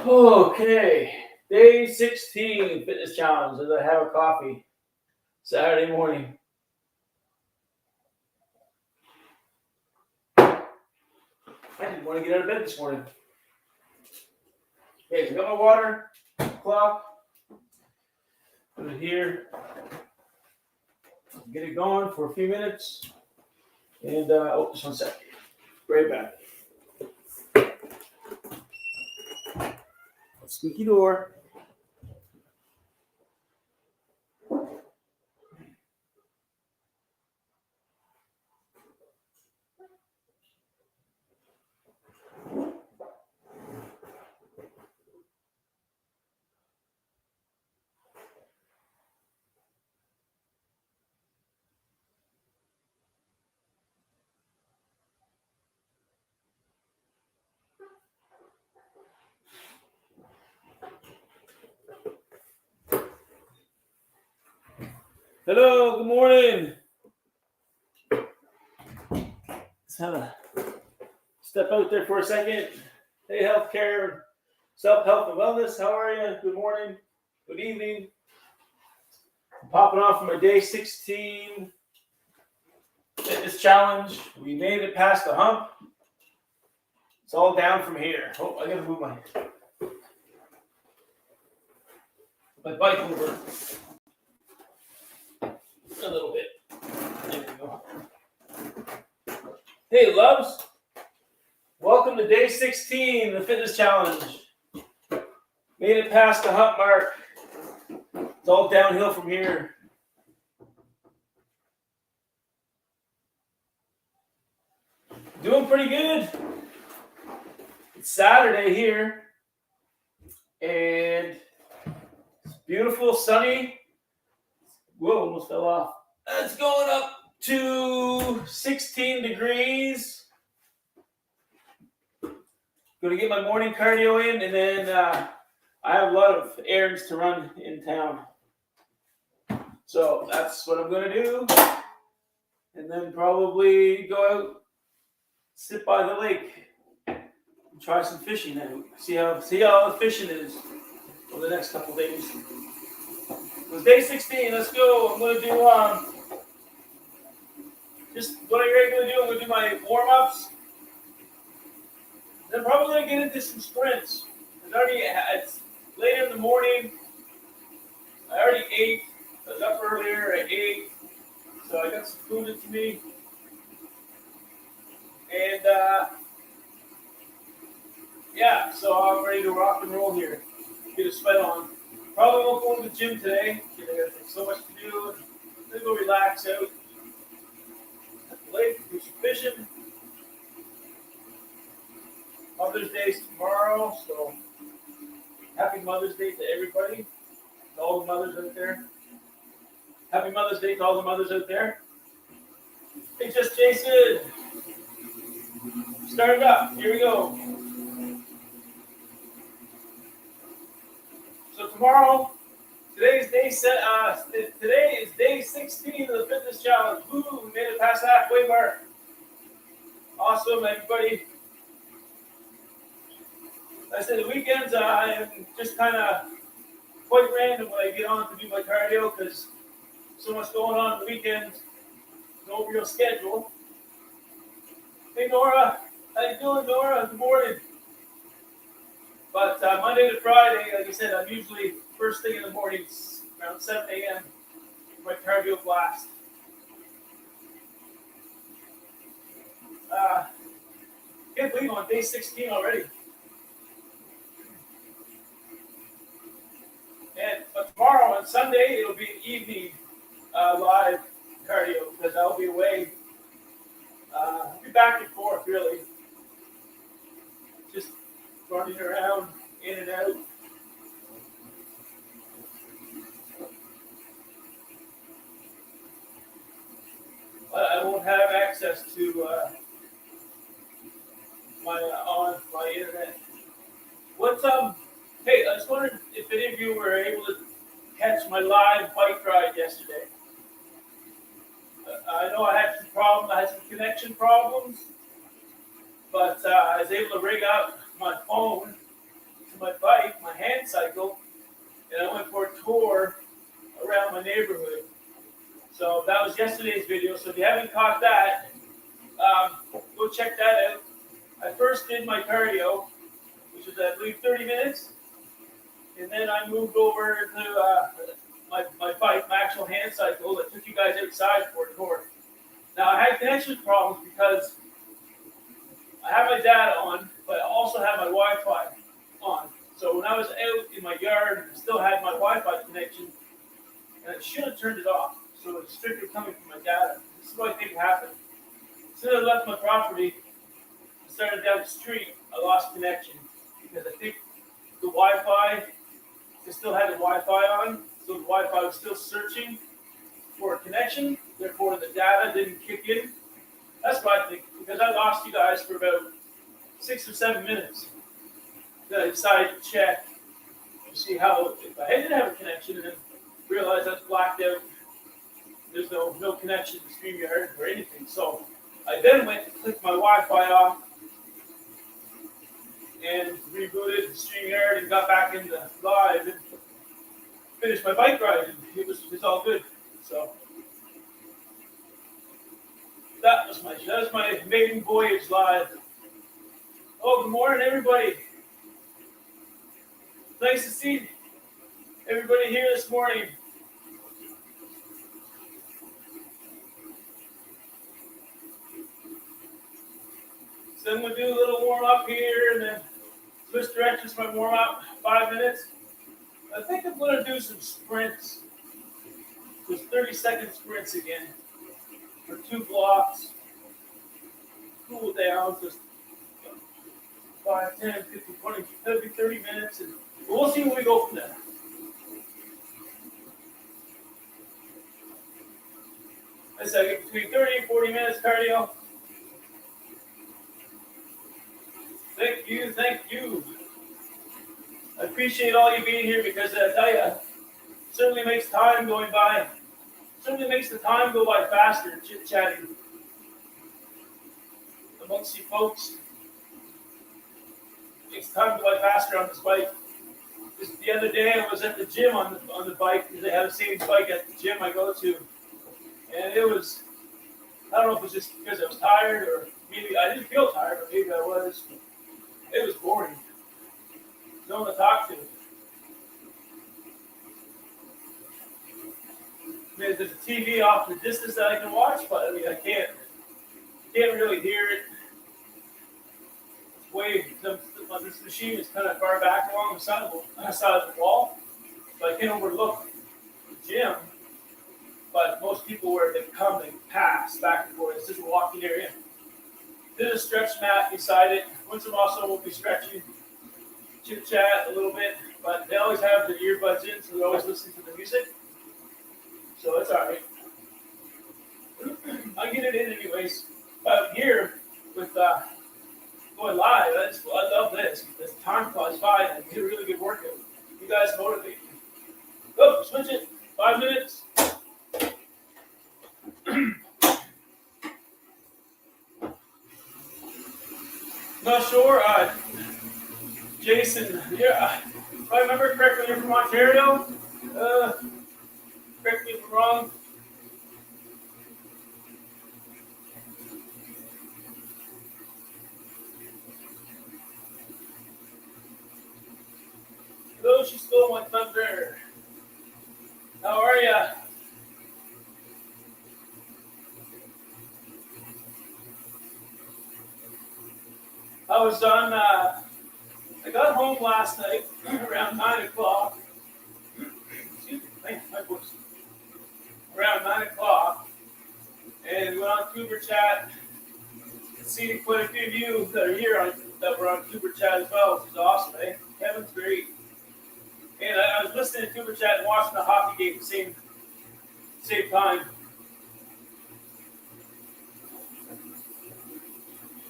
Okay, day 16 fitness challenge as I have a coffee Saturday morning. I didn't want to get out of bed this morning. Okay, so I got my water, clock, put it here, get it going for a few minutes, and just 1 second. Right back. Squeaky door. Hello, good morning. Let's have a step out there for a second. Hey, healthcare, self-health and wellness. How are you? Good morning. Good evening. I'm popping off for my day 16 fitness challenge. We made it past the hump. It's all down from here. Oh, I gotta move my bike over a little bit. There we go. Hey, loves. Welcome to day 16 of the fitness challenge. Made it past the hump mark. It's all downhill from here. Doing pretty good. It's Saturday here. And it's beautiful, sunny. Whoa, almost fell off. It's going up to 16 degrees. Going to get my morning cardio in, and then I have a lot of errands to run in town. So that's what I'm going to do. And then probably go out, sit by the lake, and try some fishing. And see how the fishing is over the next couple days. It was day 16. Let's go. I'm going to do just what I'm going to do. I'm going to do my warm-ups. Then probably going to get into some sprints. It's later in the morning. I already ate. I was up earlier. I ate. So I got some food into me. And yeah, so I'm ready to rock and roll here. Get a sweat on. Probably won't go to the gym today. There's so much to do. I'm going to go relax out at the lake, do some fishing. Mother's Day is tomorrow, so happy Mother's Day to everybody, to all the mothers out there. Happy Mother's Day to all the mothers out there. Hey, just Jason. Start it up. Here we go. So tomorrow, today is day 16 of the fitness challenge. Woo, we made it past the halfway mark. Awesome, everybody. I said the weekends I am just kind of quite random when I get on to do my cardio because so much going on the weekends. No real schedule. Hey Nora, how you doing, Nora? Good morning. But Monday to Friday, like I said, I'm usually first thing in the morning, around 7 a.m. my cardio blast. Can't believe I'm on day 16 already. But tomorrow on Sunday, it'll be an evening live cardio because I'll be away. I'll be back and forth, really. Just running around, in and out. But I won't have access to my internet. Hey, I was wondering if any of you were able to catch my live bike ride yesterday. I know I had some problems. I had some connection problems, but I was able to rig up my phone to my bike, my hand cycle, and I went for a tour around my neighborhood. So that was yesterday's video. So if you haven't caught that, go check that out. I first did my cardio, which was I believe 30 minutes, and then I moved over to my bike, my actual hand cycle that took you guys outside for a tour. Now I had connection problems because I have my data on, but I also have my Wi-Fi on. So when I was out in my yard, I still had my Wi-Fi connection, and I should have turned it off. So it's strictly coming from my data. This is what I think happened. As soon as I left my property and started down the street, I lost connection because I think the Wi-Fi, I still had the Wi-Fi on, so the Wi-Fi was still searching for a connection. Therefore, the data didn't kick in. That's what I think, because I lost you guys for about 6 or 7 minutes. Then I decided to check to see how, if I didn't have a connection, and then realized I was blacked out. There's no connection to StreamYard or anything. So I then went to click my Wi-Fi off and rebooted StreamYard and got back into live and finished my bike ride, and it was all good. So that was my maiden voyage live. Oh, good morning, everybody. Nice to see everybody here this morning. So then we'll do a little warm up here and then switch directions for my warm up, 5 minutes. I think I'm going to do some sprints, just 30-second sprints again for 2 blocks. Cool down, just 5, 10, 15, 20, maybe 30 minutes, and we'll see where we go from there. I said I get between 30 and 40 minutes cardio. Thank you. I appreciate all you being here because I tell you, it certainly makes time going by. Certainly makes the time go by faster, chit-chatting amongst you folks. Makes time go by faster on this bike. Just the other day, I was at the gym on the bike because they have the same bike at the gym I go to, and it was, I don't know if it was just because I was tired or maybe I didn't feel tired, but maybe I was. It was boring. No one to talk to. I mean, there's a TV off in the distance that I can watch, but I mean, I can't really hear it. It's way, this machine is kind of far back along the side of the wall, so I can't overlook the gym. But most people, where they come, they pass back and forth. It's just a walking area. There's a stretch mat beside it. Once in a while, someone will be stretching, chit-chat a little bit, but they always have their earbuds in, so they're always listening to the music. So it's all right. I get it in anyways. But here, with going live, I love this. This time flies by, and I get a really good workout. You guys motivate me. Go, switch it. 5 minutes. Not sure. Jason, yeah, if I remember correctly, you're from Ontario. Correct me if I'm wrong. Hello, she stole my thunder. How are ya? I was on, I got home last night around 9 o'clock. Excuse me, my voice. Around 9 o'clock. And went on Tuber Chat. See quite a few of you that are here that were on Tuber Chat as well, which is awesome, eh? Kevin's great. And I was listening to Tuber Chat and watching the hockey game at the same time.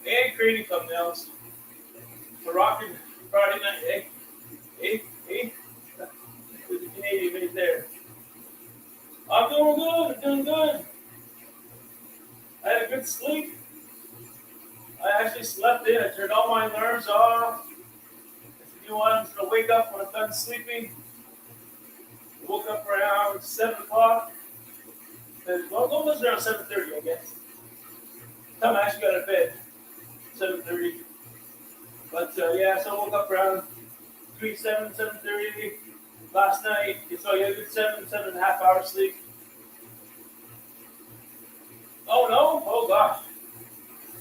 And creating thumbnails. For rocking Friday night, hey. With the Canadian right there. I'm doing good. I had a good sleep. I actually slept in. I turned all my alarms off. I said, you know what, I'm just going to wake up when I'm done sleeping. I woke up around 7 o'clock. Well, it was around 7:30, I guess. Time I actually got out of bed, 7:30. But yeah, so I woke up around between 7 and 7:30 last night. So yeah, a good 7.5 hours sleep. Oh no! Oh gosh!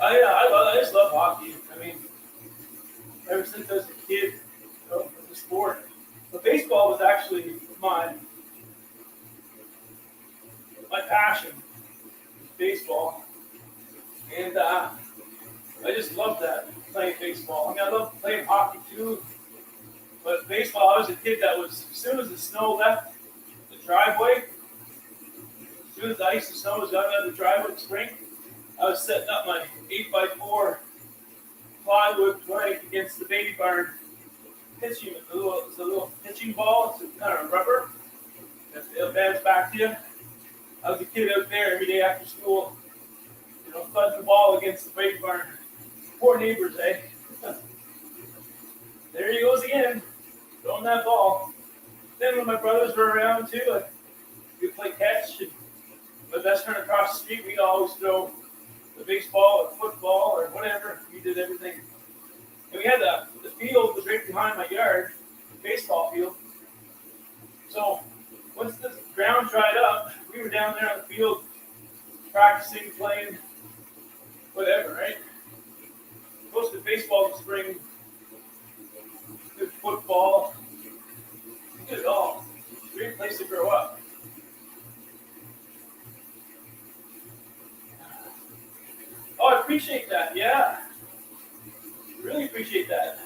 I just love hockey. I mean, ever since I was a kid, the sport. But baseball was actually my passion. Baseball, and I just love that playing baseball. I mean, I love playing hockey too, but baseball. I was a kid that was as soon as the snow left the driveway, as soon as the ice and snow was out of the driveway in spring, I was setting up my 8x4 plywood plank against the baby barn pitching. It's a little pitching ball. It's kind of rubber. It'll bounce back to you. I was a kid out there every day after school, thudding the ball against the baby barn. Poor neighbors, eh? There he goes again, throwing that ball. Then when my brothers were around too, we'd play catch. And my best friend across the street, we'd always throw the baseball or football or whatever. We did everything. And we had the field was right behind my yard, baseball field. So once the ground dried up, we were down there on the field practicing, playing, whatever, right? Most of baseball in spring, good football, good it all. Great place to grow up. Oh, I appreciate that. Yeah, really appreciate that.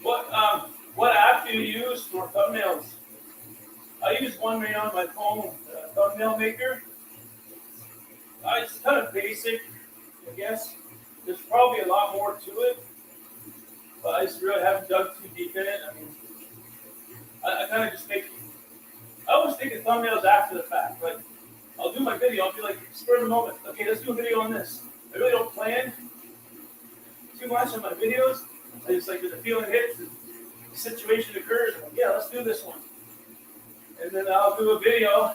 What app do you use for thumbnails? I use one right on my phone, thumbnail maker. It's kind of basic, I guess. There's probably a lot more to it, but I just really haven't dug too deep in it. I mean, I kind of just I always think of thumbnails after the fact. Like, I'll do my video, I'll be like, spur of the moment. Okay, let's do a video on this. I really don't plan too much on my videos. I just like, when the feeling hits, the situation occurs, I'm like, yeah, let's do this one. And then I'll do a video,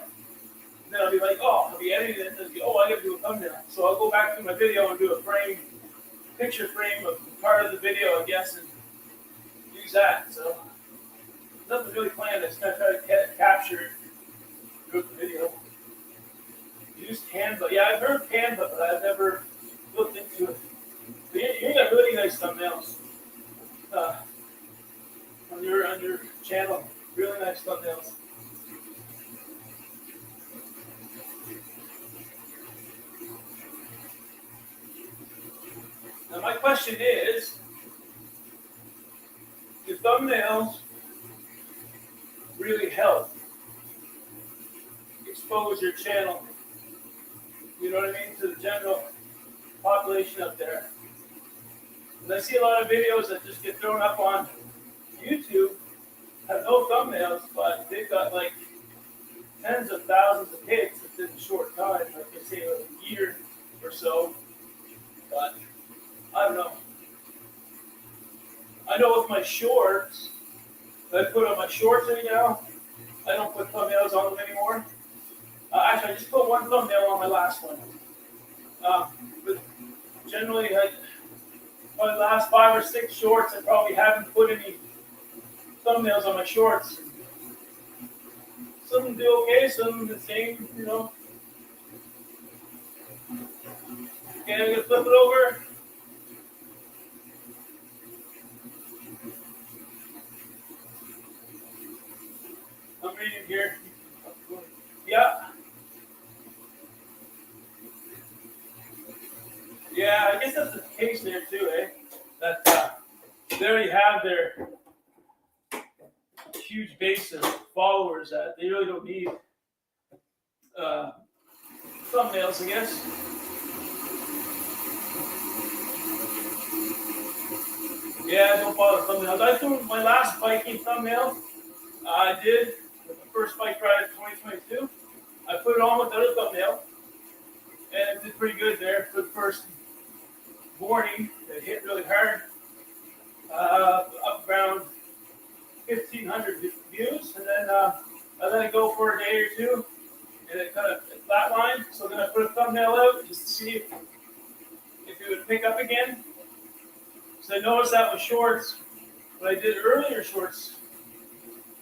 and then I'll be like, I'll be editing it, and I gotta do a thumbnail. So I'll go back to my video and do a picture frame of part of the video, I guess, and use that. So nothing really planned. I just kind of try to capture it through the video. Use Canva. Yeah, I've heard Canva, but I've never looked into it. But you got really nice thumbnails on your channel. Really nice thumbnails. Now my question is, do thumbnails really help expose your channel? You know what I mean? To the general population up there. And I see a lot of videos that just get thrown up on YouTube, have no thumbnails, but they've got like tens of thousands of hits within a short time, like they say a year or so. But I don't know. I know with my shorts, that I put on my shorts right now, I don't put thumbnails on them anymore. Actually, I just put one thumbnail on my last one. But generally, my last 5 or 6 shorts, I probably haven't put any thumbnails on my shorts. Some do okay, some the same, Okay, I'm going to flip it over. I'm reading here. Yeah. Yeah, I guess that's the case there too, eh? That they already have their huge base of followers that they really don't need thumbnails, I guess. Yeah, don't bother thumbnails. I threw my last biking thumbnail. I did with the first bike ride of 2022. I put it on without a thumbnail, and it did pretty good there for the first morning. It hit really hard. up around 1,500 views, and then I let it go for a day or two, and it kind of flatlined. So then I put a thumbnail out just to see if it would pick up again. So I noticed that with shorts, but I did earlier shorts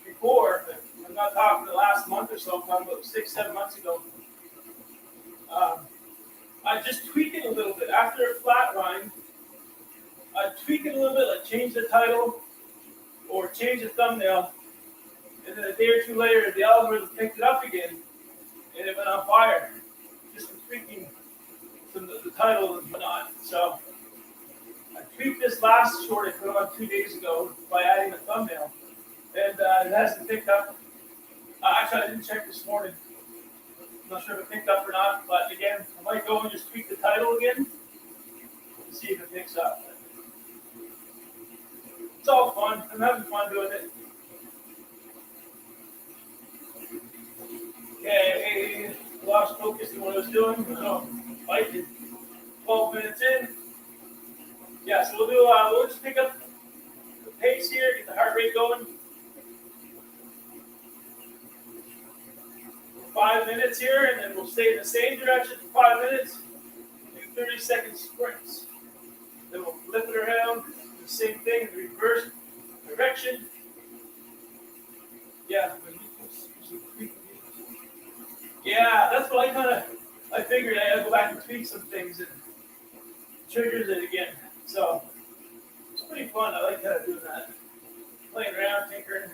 before, but I'm not talking the last month or so, I'm talking about 6-7 months ago. I just tweaked it a little bit. After it flatlined, I tweaked it a little bit, like change the title or change the thumbnail, and then a day or two later, the algorithm picked it up again, and it went on fire, just from tweaking the title and whatnot. So I tweaked this last short I put on 2 days ago by adding a thumbnail, and it hasn't picked up. Actually, I didn't check this morning. I'm not sure if it picked up or not, but again, I might go and just tweak the title again to see if it picks up. It's all fun. I'm having fun doing it. Okay, lost focus in what I was doing. I did 12 minutes in. Yeah, so we'll just pick up the pace here, get the heart rate going. 5 minutes here, and then we'll stay in the same direction for 5 minutes. Do 30-second sprints. Then we'll flip it around, do the same thing in the reverse direction. Yeah. Yeah, that's what I figured I gotta go back and tweak some things and triggers it again. So it's pretty fun. I like doing that. Playing around, tinkering.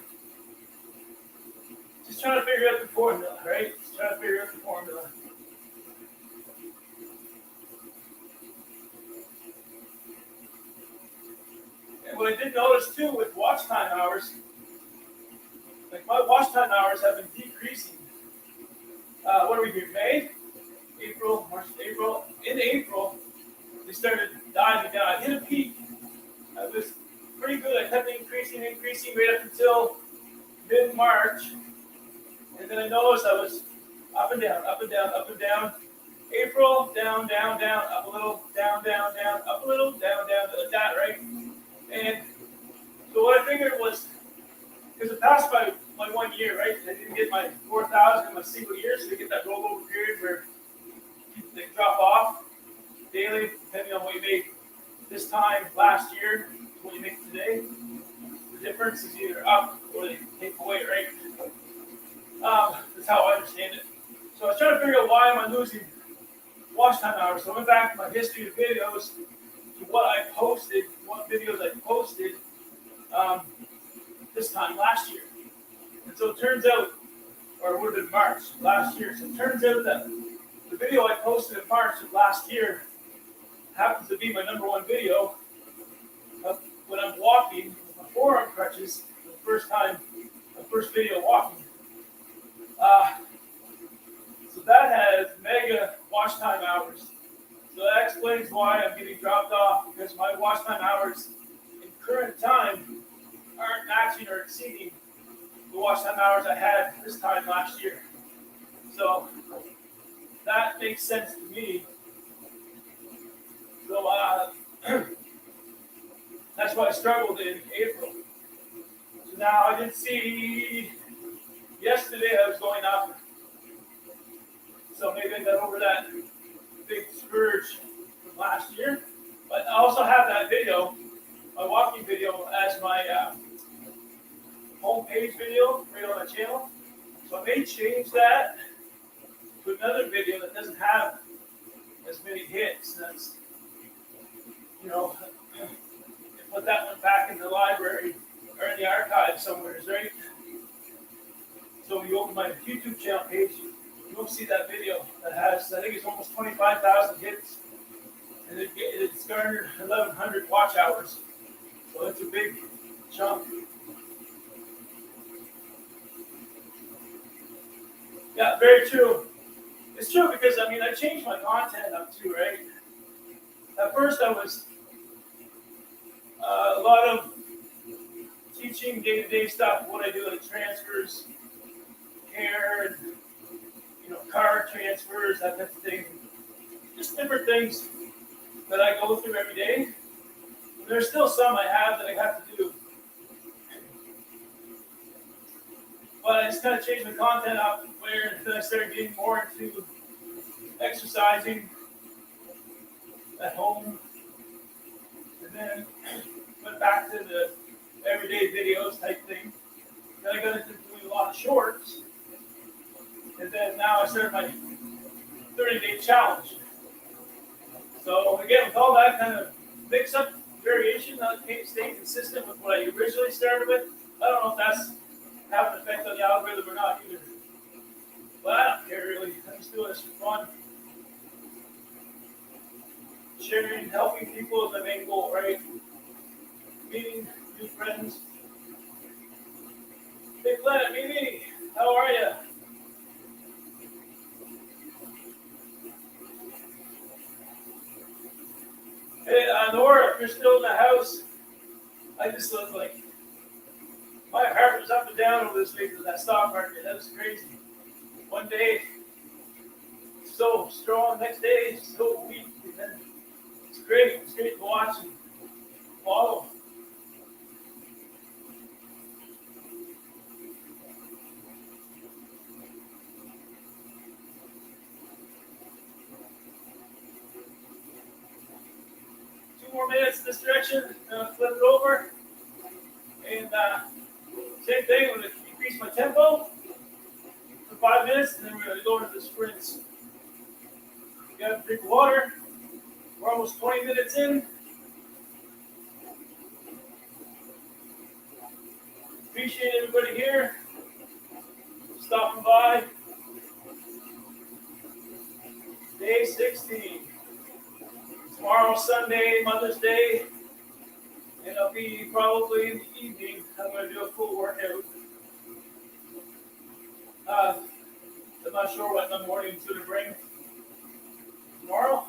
Just trying to figure out the formula, right? Just trying to figure out the formula. And what I did notice too with watch time hours, like my watch time hours have been decreasing. What are we here? May? April, March, April. In April, they started diving down. I hit a peak. I was pretty good. I kept increasing right up until mid-March. And then I noticed I was up and down, up and down, up and down. April, down, down, down, up a little, down, down, down, up a little, down, down, like that, right? And so what I figured was, because it passed by my 1 year, right? I didn't get my 4,000 in my single year, so they get that rollover period where they drop off daily, depending on what you made this time last year, what you make today. The difference is either up or they take away, right? That's how I understand it. So I was trying to figure out why am I losing watch time hours. So I went back to my history of videos to what I posted, what videos I posted this time last year. And so it turns out, or it would have been March last year. So it turns out that the video I posted in March of last year happens to be my #1 video of when I'm walking with my forearm crutches for the first time, my first video walking. So that has mega watch time hours. So that explains why I'm getting dropped off, because my watch time hours in current time aren't matching or exceeding the watch time hours I had this time last year. So that makes sense to me. So that's why I struggled in April. So now I did see yesterday I was going up. So maybe I got over that big scourge from last year. But I also have that video, my walking video, as my homepage video right on my channel. So I may change that to another video that doesn't have as many hits. That's, put that one back in the library or in the archive somewhere, right? So when you open my YouTube channel page, you'll see that video that has, I think it's almost 25,000 hits, and it's garnered 1,100 watch hours. So it's a big chunk. Yeah, very true. It's true because, I changed my content up too, right? At first I was a lot of teaching day-to-day stuff, what I do, like transfers, hair, and car transfers, that type of thing. Just different things that I go through every day. There's still some I have that I have to do. But I just kind of changed my content up where then I started getting more into exercising at home. And then went back to the everyday videos type thing. Then I got into doing a lot of shorts. And then now I started my 30-day challenge. So again, with all that kind of mix-up variation, I can't stay consistent with what I originally started with. I don't know if that's having an effect on the algorithm or not either. But I don't care really. I'm just doing this for fun. Sharing, helping people is my main goal, right? Meeting new friends. Hey Planet, Mimi, how are you? Hey, Nora, if you're still in the house, I just look like my heart was up and down over this week with that stock market. That was crazy. One day, so strong, next day, so weak. And then it's great. It's great to watch and follow. More minutes in this direction, flip it over, and same thing, I'm going to increase my tempo for 5 minutes, and then we're going to go into the sprints. You got to drink water. We're almost 20 minutes in. Appreciate everybody here stopping by. Day 16. Tomorrow, Sunday, Mother's Day, and I'll be probably in the evening. I'm going to do a full workout. I'm not sure what the morning's going to bring. Tomorrow?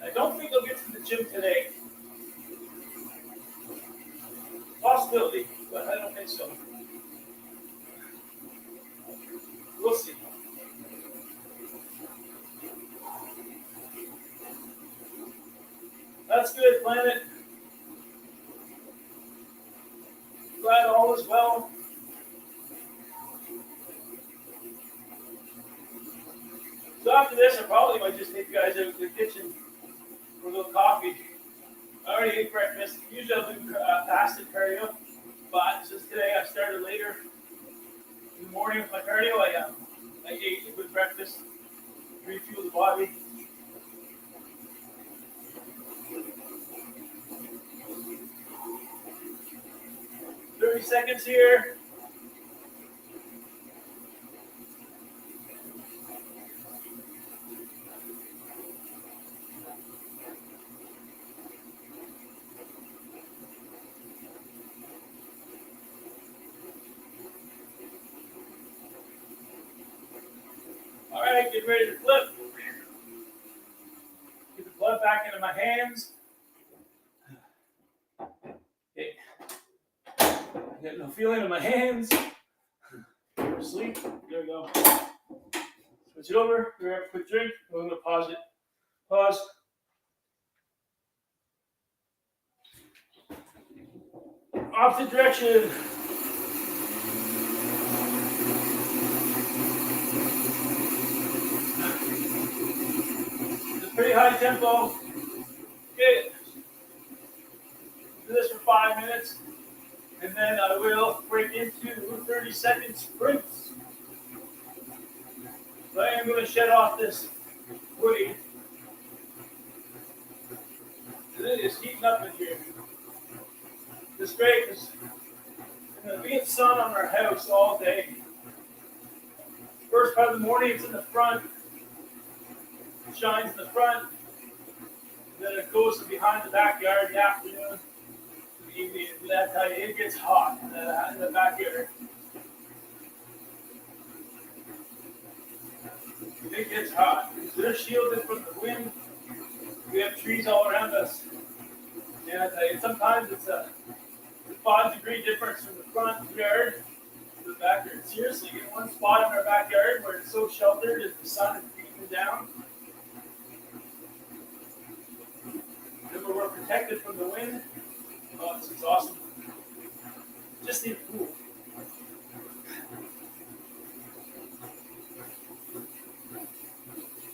I don't think I'll get to the gym today. Possibility, but I don't think so. We'll see. That's good, Planet. Glad all is well. So after this, I probably might just take you guys out to the kitchen for a little coffee. I already ate breakfast. Usually I'll do fasted cardio, but since today I started later in the morning with my cardio, I ate a good breakfast, refuel the body. 30 seconds here. All right, get ready to flip. Get the blood back into my hands. Okay. Get no feeling in my hands. Sleep. There we go. Switch it over. Grab a quick drink. I'm going to pause it. Pause. Opposite direction. It's a pretty high tempo. Okay. Do this for 5 minutes. And then I will break into 30-second sprints. So I am going to shed off this weight. It is heating up in here. It's great because there's going to be sun on our house all day. First part of the morning, it's in the front. It shines in the front. And then it goes to behind the backyard in the afternoon. That time it gets hot in the backyard. It gets hot. They're shielded from the wind. We have trees all around us. And I tell you, sometimes it's a 5-degree difference from the front yard to the backyard. Seriously, in one spot in our backyard where it's so sheltered as the sun is beating down. where we're protected from the wind. Oh, it's awesome. Just need a pool.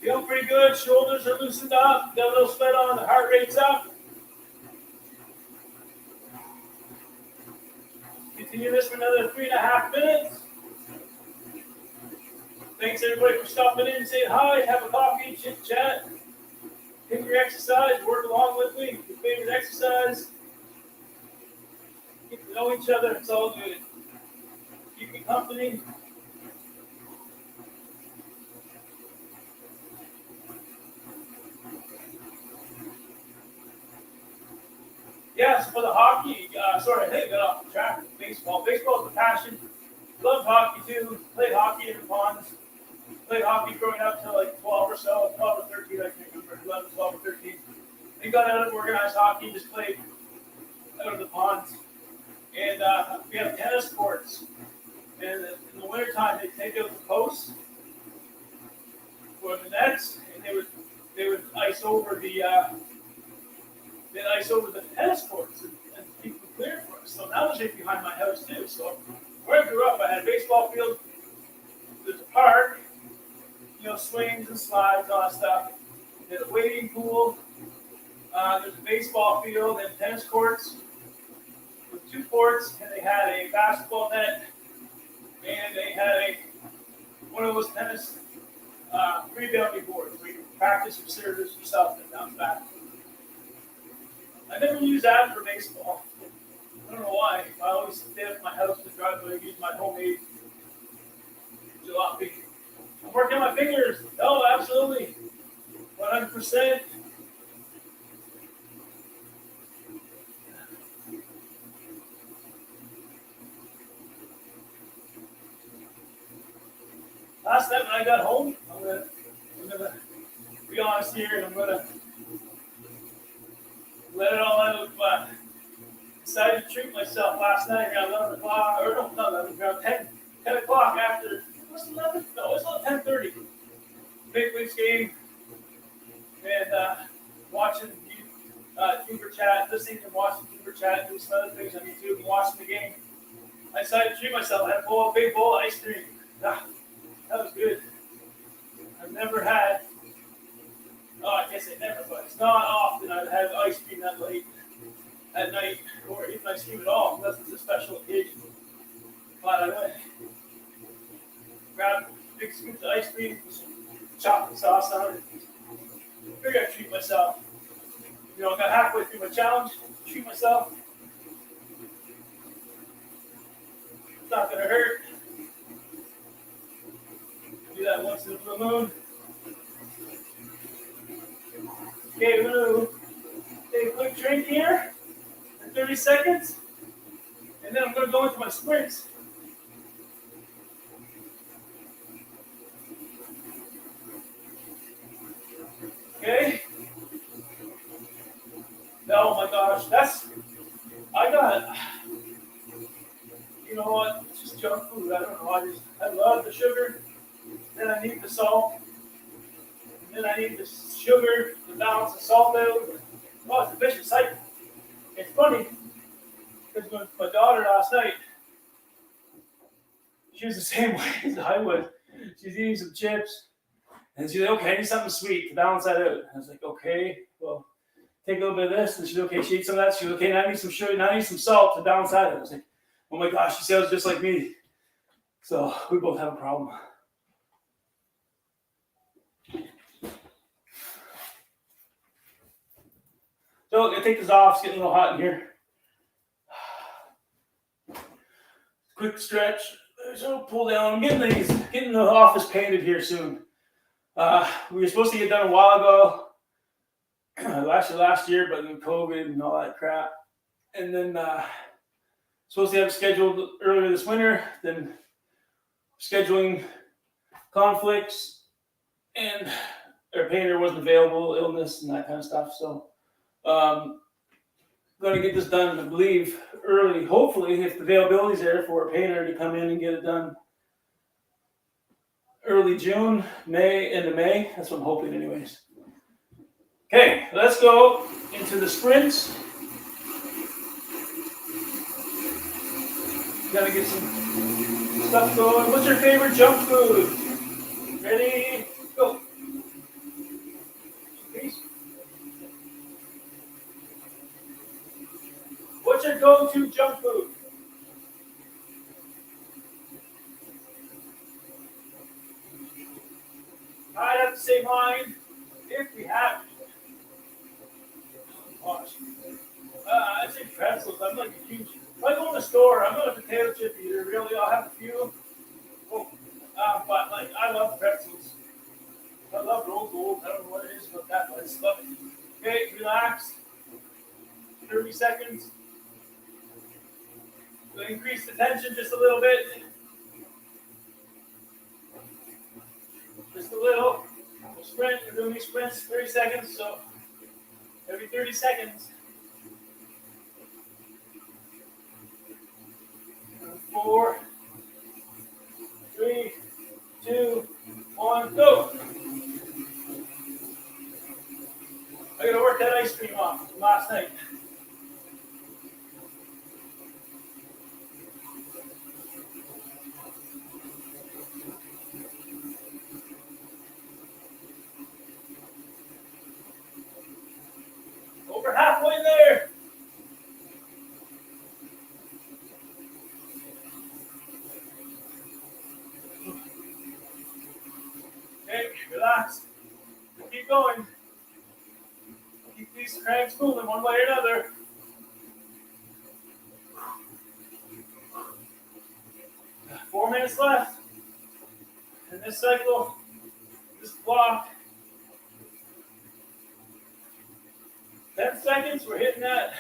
Feel pretty good. Shoulders are loosened up. Got a little sweat on. The heart rate's up. Continue this for another 3.5 minutes. Thanks everybody for stopping in and saying hi. Have a coffee, chit chat. Pick your exercise. Work along with me. Your favorite exercise. Get to know each other. It's all good. Keep me company. Yes, for the hockey, sorry, I think I got off the track with baseball. Baseball is a passion. Love hockey too. Played hockey in the ponds. Played hockey growing up till like 12 or so, 12 or 13, I can't remember, 11, 12 or 13. Then got out of organized hockey, just played out of the ponds. And we have tennis courts. And in the wintertime, they take out the posts for the nets, and they would ice over the tennis courts and keep them clear for us. So that was right behind my house too. So where I grew up, I had a baseball field. There's a park, swings and slides, all that stuff. There's a wading pool. There's a baseball field and tennis courts with 2 courts, and they had a basketball net, and they had one of those tennis rebounding boards where you can practice your service yourself and bounce back. I never used that for baseball. I don't know why. I always stayed at my house to drive, but I use my homemade jalopy. I'm working my fingers. Oh, absolutely. 100%. Last night when I got home, I'm gonna be honest here, and I'm gonna let it all out. Decided to treat myself last night around 11 o'clock, or no, not 11, around 10 o'clock after, was it 11? No, it was about 10:30. Big Leafs game, and watching Uber chat, listening and watching Uber chat, doing some other things on YouTube, and watching the game. I decided to treat myself. I had a big bowl of ice cream. That was good. I've never had, I can't say never, but it's not often I've had ice cream that late at night, or even ice cream at all, unless it's a special occasion. But I went, grabbed big scoops of ice cream, with some chocolate sauce on it. Figured I'd treat myself. I got halfway through my challenge, treat myself. It's not going to hurt. Do that once in a blue moon. Okay, we're going to take a quick drink here in 30 seconds. And then I'm going to go into my sprints. Okay. Oh my gosh, you know what? It's just junk food. I don't know. I love the sugar. Then I need the salt. And then I need the sugar to balance the salt out. Oh, it's a vicious cycle. It's funny because with my daughter last night, she was the same way as I was. She's eating some chips. And she's like, okay, I need something sweet to balance that out. I was like, okay, well, take a little bit of this. And she's okay, she ate some of that. She's okay, now I need some sugar, now I need some salt to balance that out. I was like, oh my gosh, she sounds just like me. So we both have a problem. So I'm going to take this off. It's getting a little hot in here. Quick stretch. So pull down. I'm getting the office painted here soon. We were supposed to get done a while ago, last year, but then COVID and all that crap. And then supposed to have it scheduled earlier this winter, then scheduling conflicts, and our painter wasn't available, illness and that kind of stuff. So going to get this done, I believe, early, hopefully, if the availability is there for a painter to come in and get it done early June, May, end of May. That's what I'm hoping anyways. Okay, let's go into the sprints. Gotta get some stuff going. What's your favorite junk food? Ready? Go. Peace. What's your go-to junk food? I'd have to say mine, if we have it. Gosh. I'd say pretzels. I'm like a huge. If I go in the store, I'm not a potato chip eater. Really, I'll have a few. Oh, but like, I love pretzels. I love rolled gold. I don't know what it is about that, but I just love it. Okay, relax. 30 seconds. We'll increase the tension just a little bit. Just a little. We'll sprint. We're doing these sprints 30 seconds, so every 30 seconds. 4, 3, 2, 1, go. I gotta work that ice cream off from last night. Over halfway there. Okay, relax. Keep going. Keep these cranks moving one way or another. Four minutes left. In this cycle, this block. 10 seconds, we're hitting that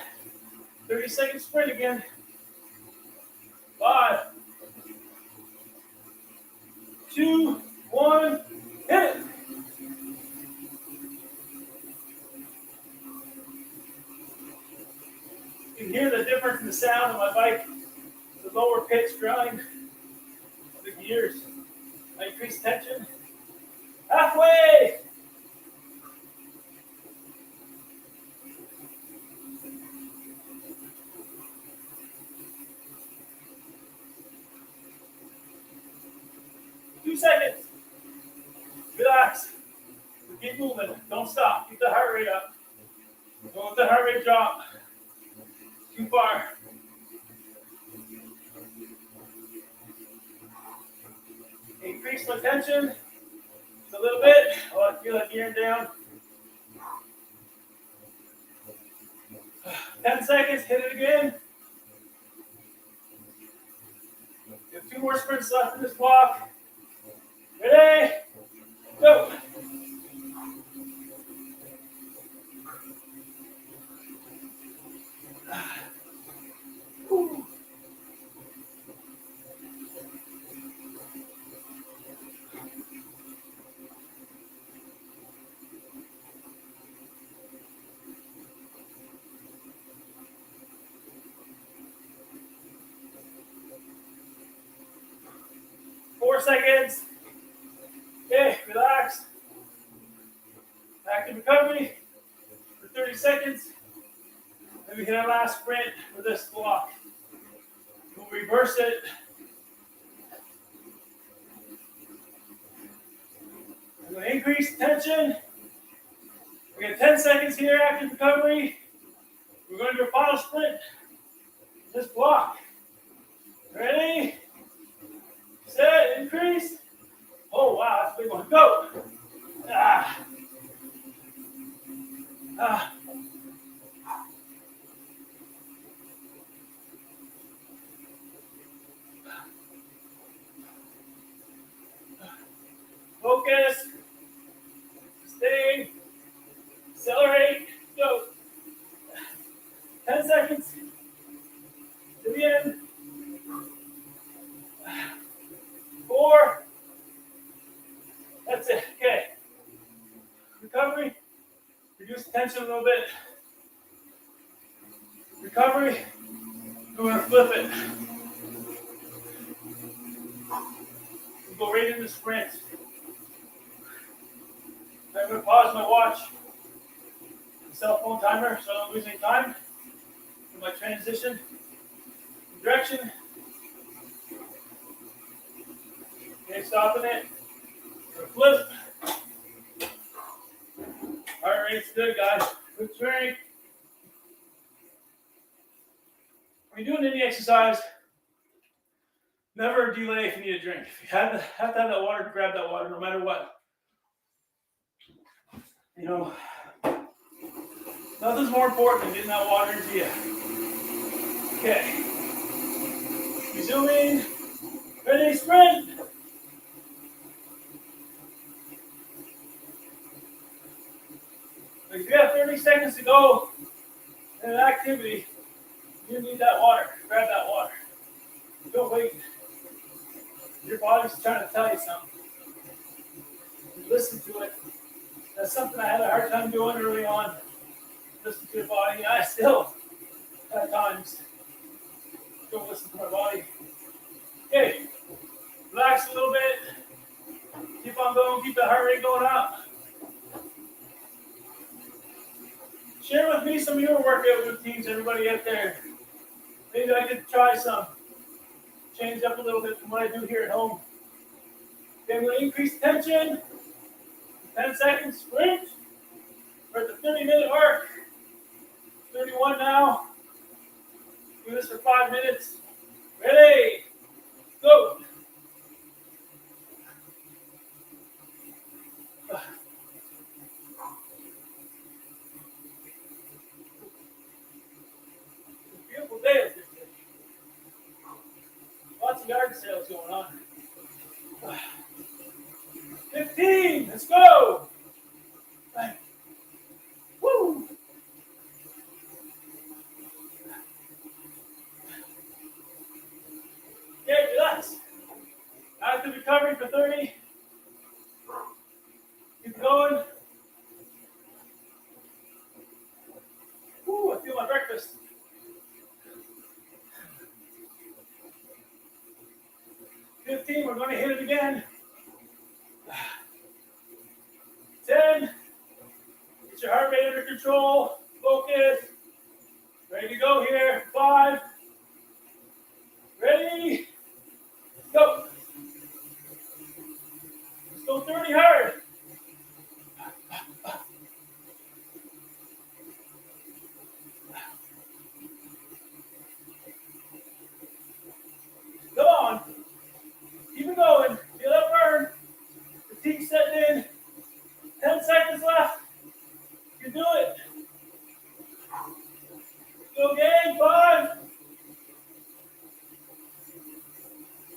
30-second sprint again. 5, 2, 1, hit it. You can hear the difference in the sound of my bike. The lower pitch grind of the gears. I increase tension. Halfway! Seconds. Relax. Keep moving. Don't stop. Keep the heart rate up. Don't let the heart rate drop. Too far. Increase my tension just a little bit. Oh, I feel like gearing down. 10 seconds. Hit it again. You have 2 more sprints left in this block. Ready? Go. Whew. 4 seconds. Okay, relax. Active recovery for 30 seconds. Then we hit our last sprint for this block. We'll reverse it. I'm going to increase tension. We got 10 seconds here, active recovery. We're going to do a final sprint. This block. Ready? Set, increase. Oh, wow, that's a big one. Go. Ah. Ah. Focus. Stay. Accelerate. Go. 10 seconds. To the end. 4. That's it. Okay. Recovery. Reduce the tension a little bit. Recovery. We're going to flip it. We'll go right into sprint. I'm going to pause my watch cell phone timer so I don't lose any time in my transition direction. Okay, stopping it. Flip. Heart rate's good, guys. Good drink. When you're doing any exercise, never delay if you need a drink. If you have to have that water, grab that water no matter what. You know, nothing's more important than getting that water into you. Okay. Resuming. Ready, sprint. If you have 30 seconds to go in an activity, you need that water. Grab that water. Don't wait. Your body's trying to tell you something. You listen to it. That's something I had a hard time doing early on. Listen to your body. I still, at times, don't listen to my body. Okay. Relax a little bit. Keep on going. Keep the heart rate going up. Share with me some of your workout routines, everybody out there. Maybe I could try some. Change up a little bit from what I do here at home. Okay, I'm going to increase tension. 10 seconds sprint. We're at the 30-minute mark. 31 now. Do this for 5 minutes. Ready? Go. Beautiful day up here today. Lots of yard sales going on. 15, let's go. Woo. Okay, relax. Active recovery for 30. Keep going. Woo, I feel my breakfast. 15, we're going to hit it again. 10, get your heart rate under control, focus, ready to go here. 5, ready, go. Let's go 30 hard. 10 seconds left. You can do it. Go game, 5.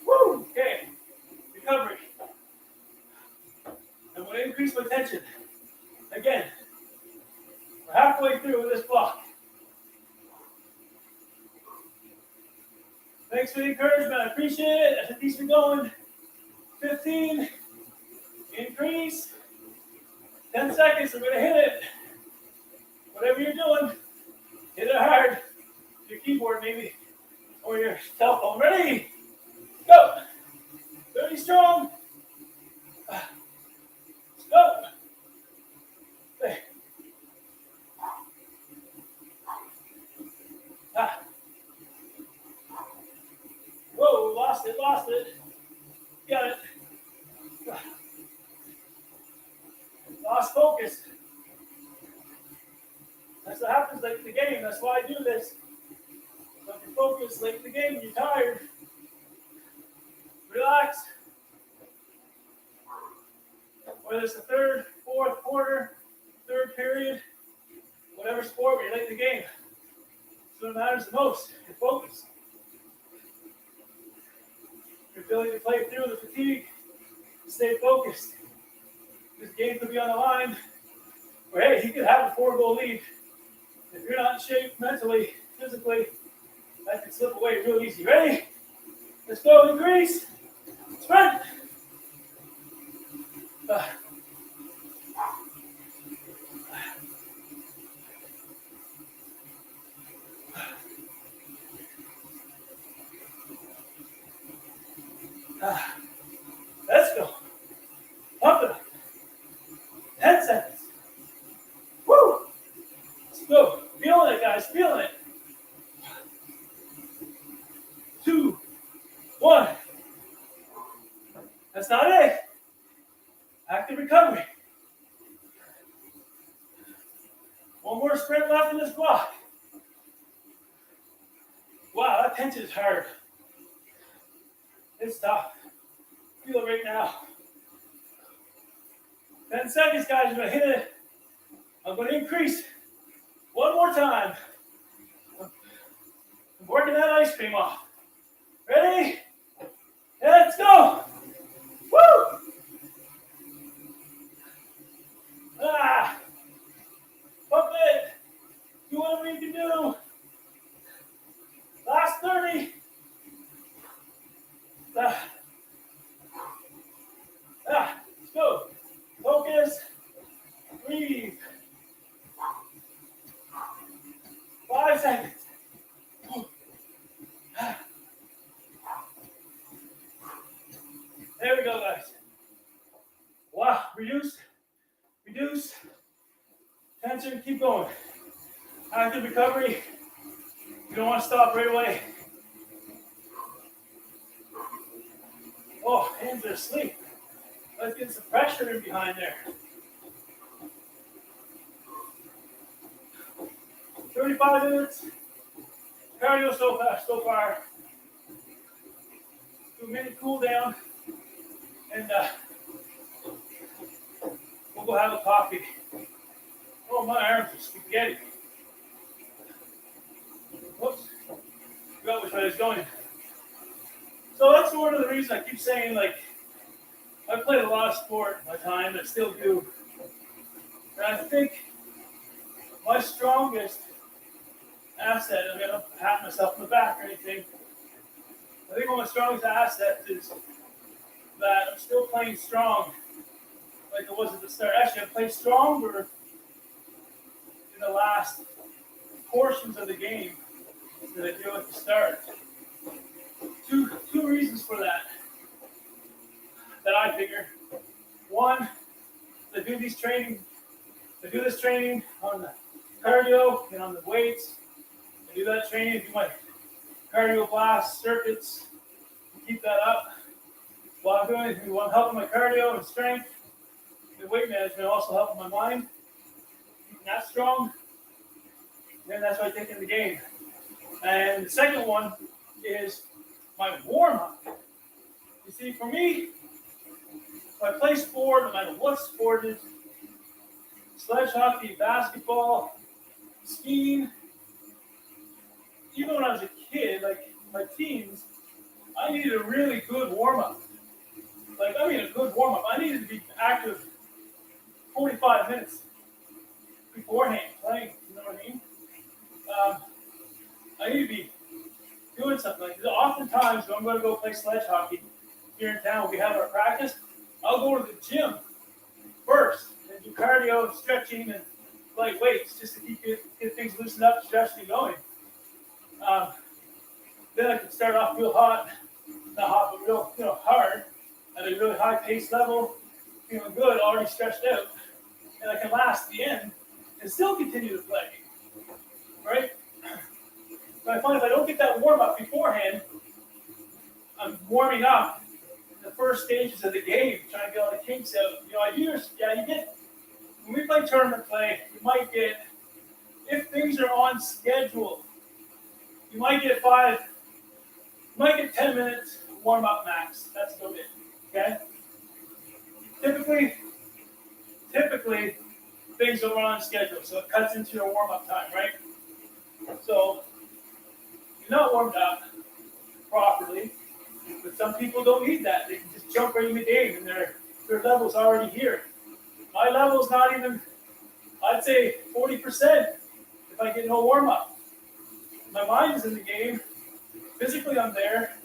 Woo, okay. Recovery. I'm going to increase my tension. Again, we're halfway through with this block. Thanks for the encouragement. I appreciate it. That keeps me going. 15. Increase. 10 seconds. We're going to hit it. Whatever you're doing, hit it hard. Your keyboard maybe, or your cell phone. Ready? Go. 30 strong. Let's go. Hey. Whoa, lost it. Got it. Lost focus. That's what happens late in the game. That's why I do this. So if you're focused late in the game, you're tired. Relax. Whether it's the third, fourth quarter, third period, whatever sport, where you're late in the game. So what matters the most, your focus. Your ability to play through the fatigue, to stay focused. This game could be on the line, where hey, he could have a 4-goal lead. If you're not in shape mentally, physically, that can slip away real easy. Ready? Let's go, increase. Sprint. Let's go. Pump it up. 10 seconds. Woo! Active recovery. One more sprint left in this block. Wow, that tension is hard. It's tough. Feel it right now. 10 seconds, guys. I'm going to hit it. I'm going to increase. One more time. I'm working that ice cream off. Ready? Let's go. Woo! Pump it. Do whatever you can do. Last 30. Let's go. Focus. Breathe. 5 seconds. There we go, guys. Wow, reduce. Tension, keep going. Active recovery. You don't want to stop right away. Oh, hands are asleep. Let's get some pressure in behind there. 35 minutes. Cardio so far. Do a minute cool down. And we'll go have a coffee. Oh, my arms are spaghetti. Whoops. Forgot which way I was going. So that's one of the reasons I keep saying, like, I played a lot of sport in my time, I still do. And I think my strongest asset, I'm going to pat myself on the back or anything, I think one of my strongest assets is that I'm still playing strong like I was at the start. Actually, I played stronger in the last portions of the game than I did at the start. Two reasons for that I figure. One, I do this training on the cardio and on the weights. I do that training, do my cardio blast circuits, keep that up. While I'm doing it, while I'm helping my cardio and strength, and weight management, also helping my mind, keeping that strong. And that's what I take in the game. And the second one is my warm-up. You see, for me, if I play sport, no matter what sport it is, sledge hockey, basketball, skiing, even when I was a kid, like my teens, I needed a really good warm-up. A good warm-up. I needed to be active 45 minutes beforehand playing, you know what I mean? I need to be doing something like this. Oftentimes, when I'm going to go play sledge hockey here in town, we have our practice, I'll go to the gym first and do cardio and stretching and light weights just to get things loosened up, stretched and going. Then I can start off real hot, not hot, but real hard at a really high pace level, feeling good, already stretched out, and I can last the end and still continue to play, right? But I find if I don't get that warm up beforehand, I'm warming up in the first stages of the game, trying to get all the kinks out. You get, when we play tournament play, you might get, if things are on schedule, you might get 10 minutes warm up max. That's about it. Okay? Typically, things are on schedule, so it cuts into your warm up time, right? So, you're not warmed up properly, but some people don't need that. They can just jump right in the game, and their level's already here. My level's not even, I'd say 40% if I get no warm up. My mind is in the game. Physically, I'm there.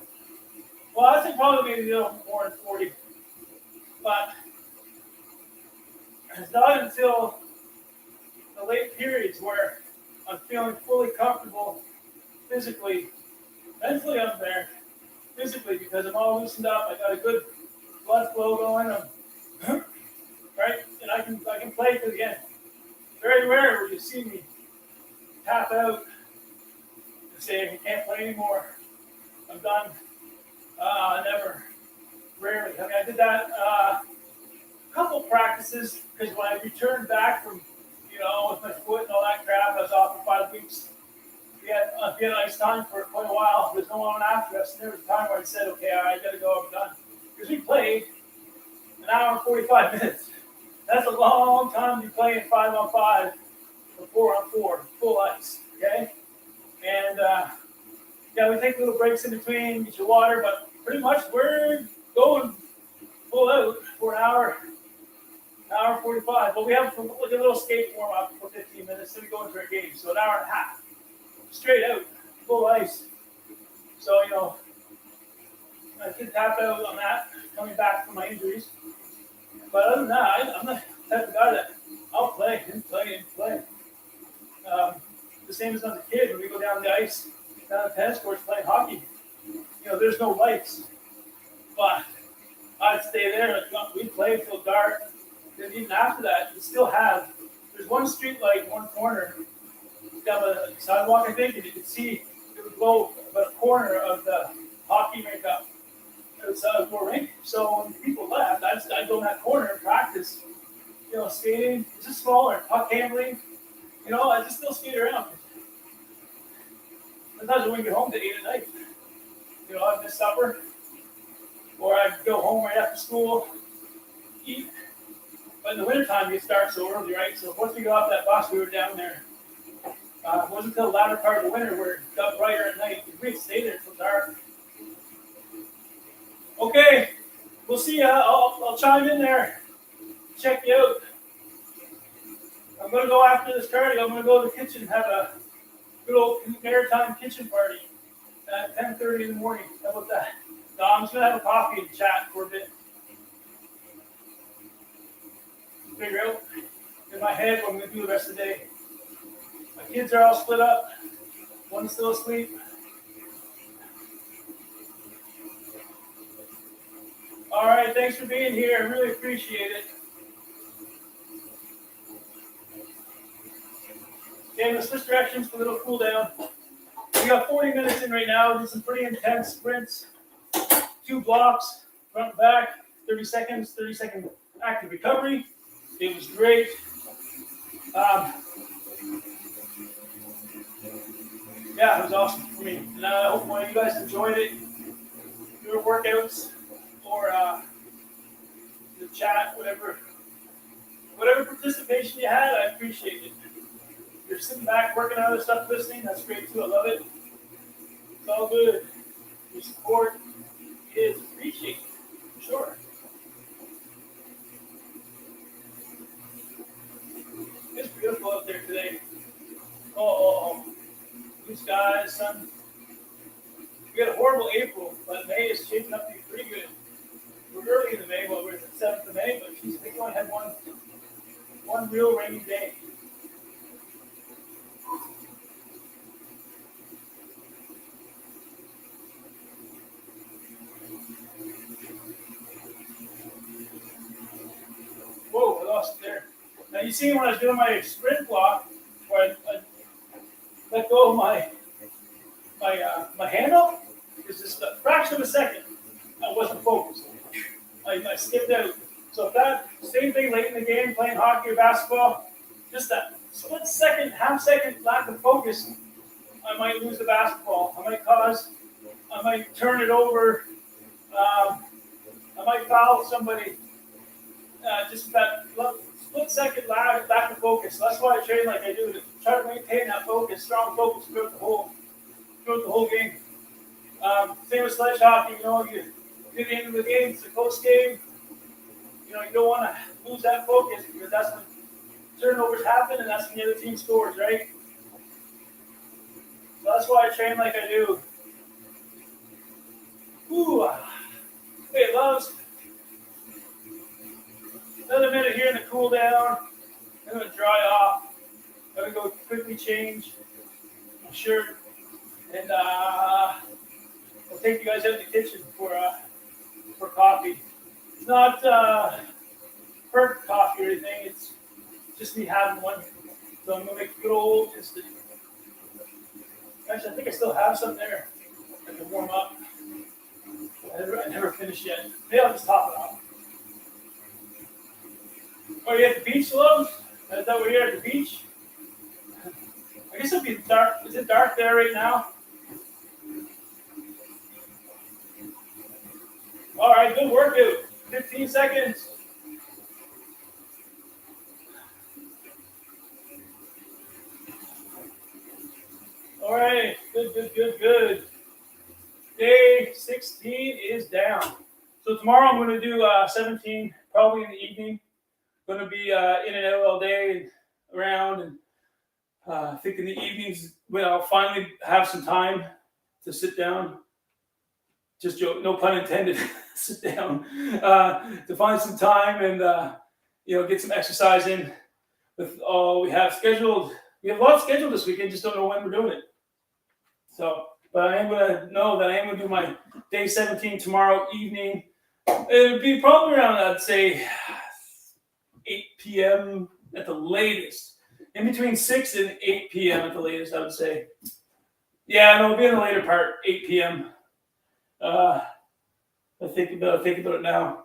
Well, I'd say probably maybe a little more than 40. But it's not until the late periods where I'm feeling fully comfortable physically. Mentally, I'm there. Physically, because I'm all loosened up. I got a good blood flow going. I'm right, and I can play to the end. Very rare where you see me tap out and say I can't play anymore. I'm done. Never. Rarely. I mean, I did that couple practices, because when I returned back from, with my foot and all that crap, I was off for 5 weeks. We had ice time for quite a while. There's no one after us. And there was a time where I said, okay, I got to go, I'm done. Because we played an hour and 45 minutes. That's a long time to be playing 5-on-5 or 4-on-4, full ice, okay? And, we take little breaks in between, get your water, but pretty much we're going full out for an hour 45. But we have like a little skate warm up for 15 minutes, then we go into our game. So an hour and a half, straight out, full ice. So, I did tap out on that, coming back from my injuries. But other than that, I'm not the type of guy that I'll play and play. The same as as a kid, when we go down the ice, down the tennis courts playing hockey, there's no lights. But I'd stay there. We'd play till dark. Then even after that, you still have, there's one street light in one corner down the sidewalk, I think, and you can see it would glow about a corner of the hockey rink up outside the rink. So when people left, I'd go in that corner and practice, skating. It's just smaller, puck handling. I just still skate around. Sometimes I wouldn't get home to 8 at night. I'd miss supper, or I'd go home right after school, eat. But in the wintertime, you start so early, right? So once we got off that bus, we were down there. It wasn't until the latter part of the winter where it got brighter at night. We'd stay there till dark. Okay, we'll see ya. I'll chime in there, check you out. I'm going to go after this cardio. I'm going to go to the kitchen and have a good old maritime kitchen party at 10:30 in the morning. How about that? No, I'm just going to have a coffee and chat for a bit. Figure out in my head what I'm going to do the rest of the day. My kids are all split up. One's still asleep. All right, thanks for being here. I really appreciate it. Okay, let's switch directions for a little cool down. We got 40 minutes in right now. Did some pretty intense sprints. 2 blocks, front and back, 30 seconds, 30-second active recovery. It was great. It was awesome for me. And I hope one of you guys enjoyed it. Your workouts or the chat, whatever participation you had, I appreciate it. If you're sitting back working on other stuff, listening, that's great too. I love it. It's all good. Your support is appreciated, for sure. It's beautiful out there today. Blue skies, sun. We got a horrible April, but May is shaping up to be pretty good. We're early in the May, we're at the 7th of May, but I think we only had one real rainy day. Whoa, I lost it there. Now you see when I was doing my sprint block, where I let go of my handle, it's just a fraction of a second. I wasn't focused. I skipped out. So if that same thing late in the game, playing hockey or basketball, just that split second, half second lack of focus, I might lose the basketball. I might turn it over. I might foul somebody. Just that split second lack of focus. So that's why I train like I do, to try to maintain that focus, strong focus throughout the whole game. Same with sledge hockey, you get into the game, it's a close game. You don't want to lose that focus, because that's when turnovers happen and that's when the other team scores, right? So that's why I train like I do. Ooh. Hey, loves. Another minute here in the cool down. I'm going to dry off. I'm going to go quickly change my shirt. And I'll take you guys out in the kitchen for coffee. It's not perfect coffee or anything. It's just me having one. So I'm going to make a good old instant. Actually, I think I still have some there. I can warm up. I never finished yet. Maybe I'll just top it off. Are you at the beach, love? I thought we were here at the beach. I guess it'll be dark. Is it dark there right now? All right, good workout. 15 seconds. All right, good. Day 16 is down. So tomorrow I'm going to do 17, probably in the evening. Going to be in and out all day and around. And I think in the evenings when I'll finally have some time to sit down. Just joke, no pun intended. Sit down to find some time and get some exercise in with all we have scheduled. We have a lot scheduled this weekend, just don't know when we're doing it. So, but I am going to know that I am going to do my day 17 tomorrow evening. It would be probably around, I'd say, 8 p.m. at the latest. In between 6 and 8 p.m. at the latest, I would say. Yeah, no, it'll be in the later part, 8 p.m. I think about it now.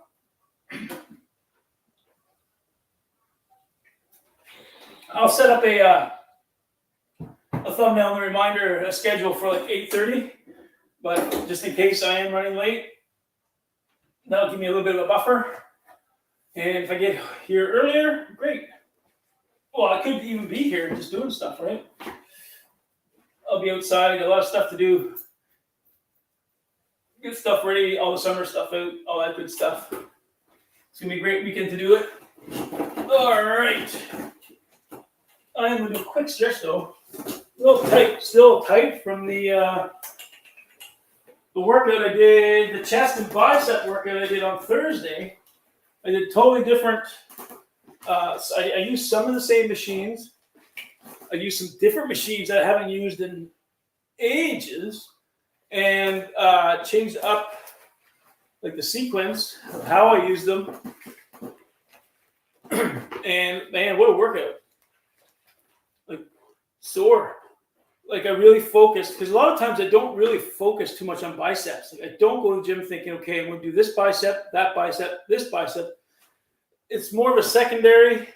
I'll set up a thumbnail and a reminder, a schedule for like 8:30, but just in case I am running late, that'll give me a little bit of a buffer. And if I get here earlier, great. Well, I could even be here just doing stuff, right? I'll be outside. I got a lot of stuff to do. Get stuff ready, all the summer stuff out, all that good stuff. It's going to be a great weekend to do it. All right. I'm going to do a quick stretch, though. A little tight, still tight from the workout I did, the chest and bicep workout I did on Thursday. I did totally different. I used some of the same machines. I used some different machines that I haven't used in ages, and changed up like the sequence of how I use them. And man, what a workout! Like sore. Like I really focused, because a lot of times I don't really focus too much on biceps. Like I don't go to the gym thinking, okay, I'm going to do this bicep, that bicep, this bicep. It's more of a secondary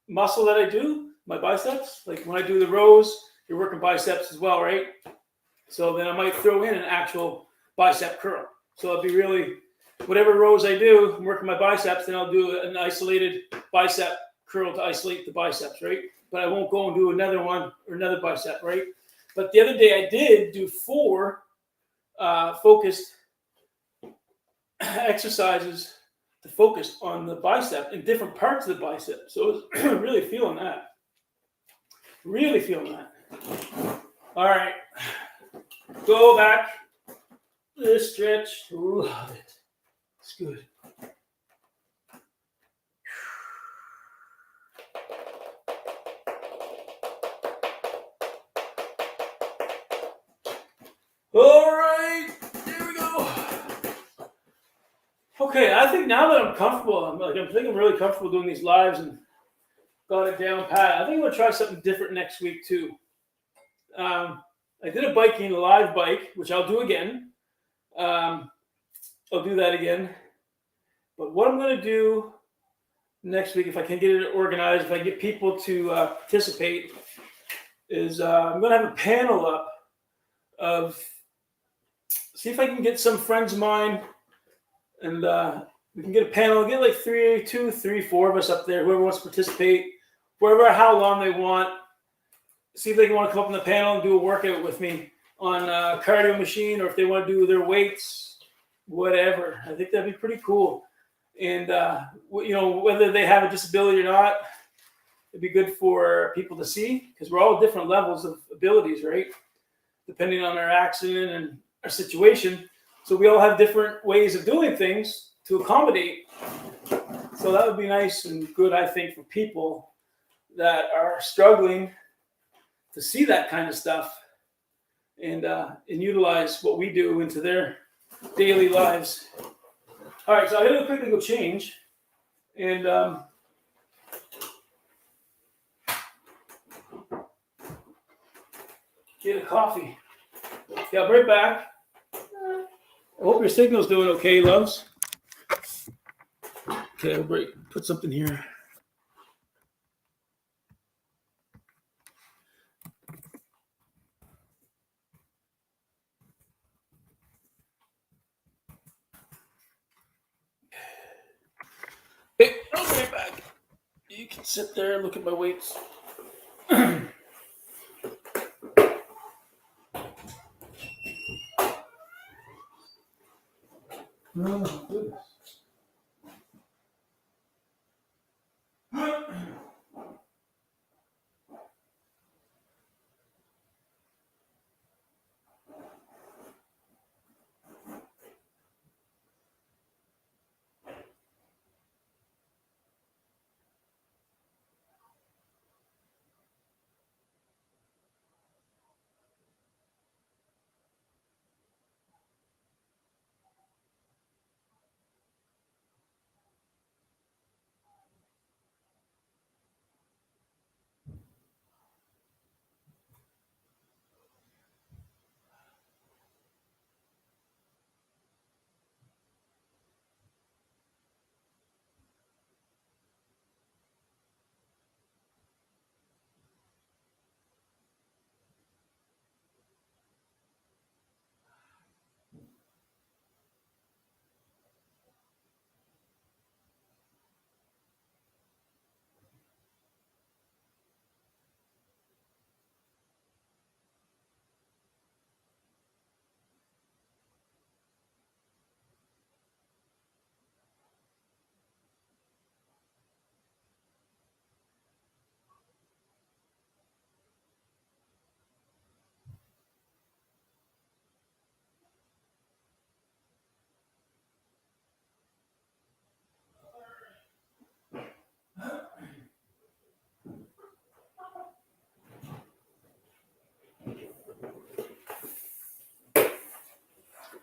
muscle that I do, my biceps. Like when I do the rows, you're working biceps as well, right? So then I might throw in an actual bicep curl. So it'll be really, whatever rows I do, I'm working my biceps, then I'll do an isolated bicep curl to isolate the biceps, right? But I won't go and do another one or another bicep, right? But the other day I did do 4 focused exercises to focus on the bicep in different parts of the bicep. So I was really feeling that. Really feeling that. All right. Go back. This stretch. Love it. It's good. All right, there we go. Okay, I think now that I'm comfortable, I think I'm really comfortable doing these lives and got it down pat. I think I'm gonna try something different next week too. I did a biking, a live bike, which I'll do again. I'll do that again. But what I'm gonna do next week, if I can get it organized, if I get people to participate, is I'm gonna have a panel up of. See if I can get some friends of mine, and we can get a panel. Get like 4 of us up there. Whoever wants to participate, wherever, how long they want. See if they want to come up on the panel and do a workout with me on a cardio machine, or if they want to do their weights, whatever. I think that'd be pretty cool. And whether they have a disability or not, it'd be good for people to see, because we're all different levels of abilities, right? Depending on our accident and our situation. So we all have different ways of doing things to accommodate. So that would be nice and good, I think, for people that are struggling to see that kind of stuff and utilize what we do into their daily lives. All right, so I'm going to quickly go change and get a coffee. Yeah, I'll be right back. I hope your signal's doing okay, loves. Okay, I'll put something here. Hey, I'll be right back. You can sit there and look at my weights. Oh, goodness.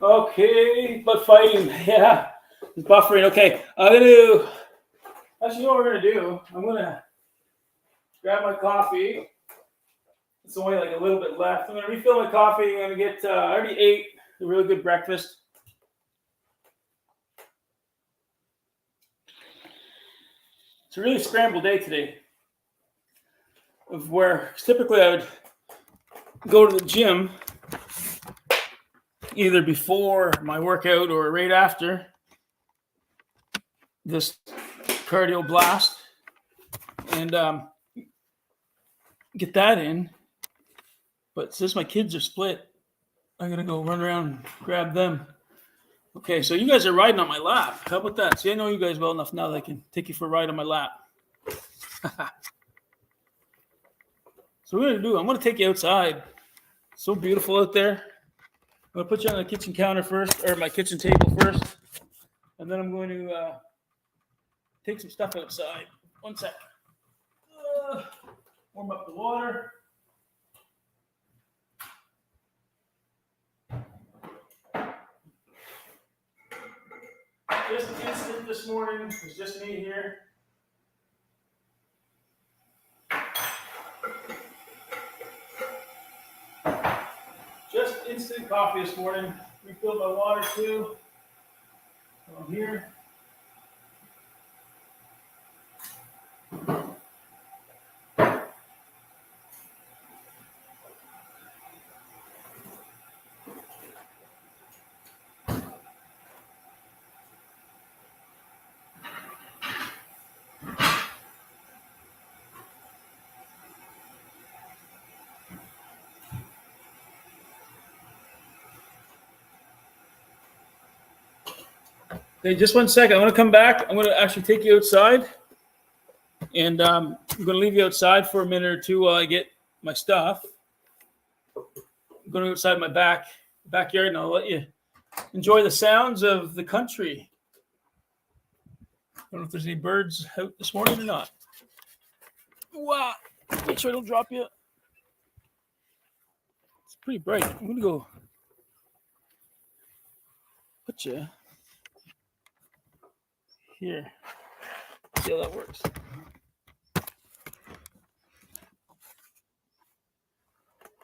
Okay, but fighting, yeah, it's buffering. Okay, I'm gonna do. Actually, you know what we're gonna do? I'm gonna grab my coffee. It's only like a little bit left. I'm gonna refill my coffee. I'm gonna get. I already ate a really good breakfast. It's a really scrambled day today. Of where typically I would go to the gym either before my workout or right after this cardio blast and get that in. But since my kids are split, I'm gonna go run around and grab them. Okay, so you guys are riding on my lap. How about that? See, I know you guys well enough now that I can take you for a ride on my lap. So what I'm gonna take you outside. It's so beautiful out there. I'm gonna put you on the kitchen counter first, or my kitchen table first, and then I'm going to take some stuff outside. One sec. Warm up the water. Just instant this morning. It's just me here. Just instant coffee this morning. Refilled my water too. I'm here. Okay, just 1 second. I'm going to come back. I'm going to actually take you outside. And I'm going to leave you outside for a minute or two while I get my stuff. I'm going to go outside my backyard and I'll let you enjoy the sounds of the country. I don't know if there's any birds out this morning or not. Wow. Make sure I don't drop you. It's pretty bright. I'm going to go put you here. See how that works.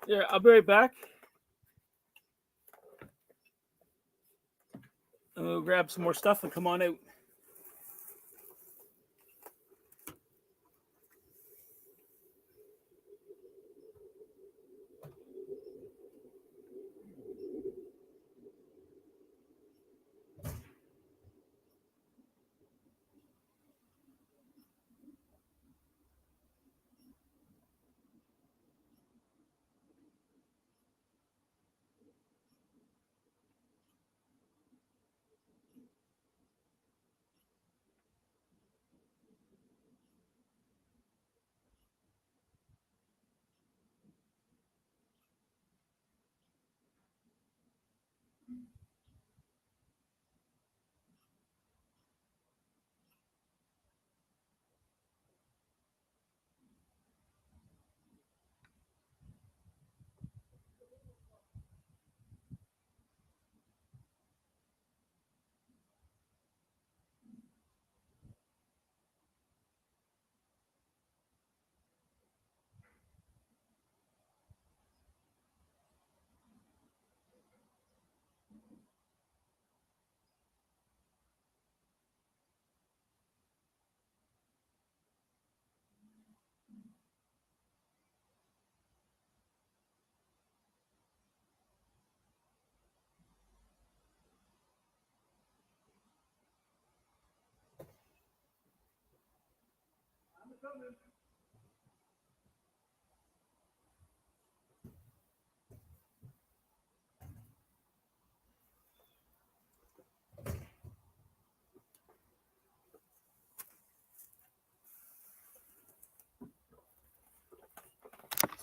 Yeah, I'll be right back. I'm going to grab some more stuff and come on out. So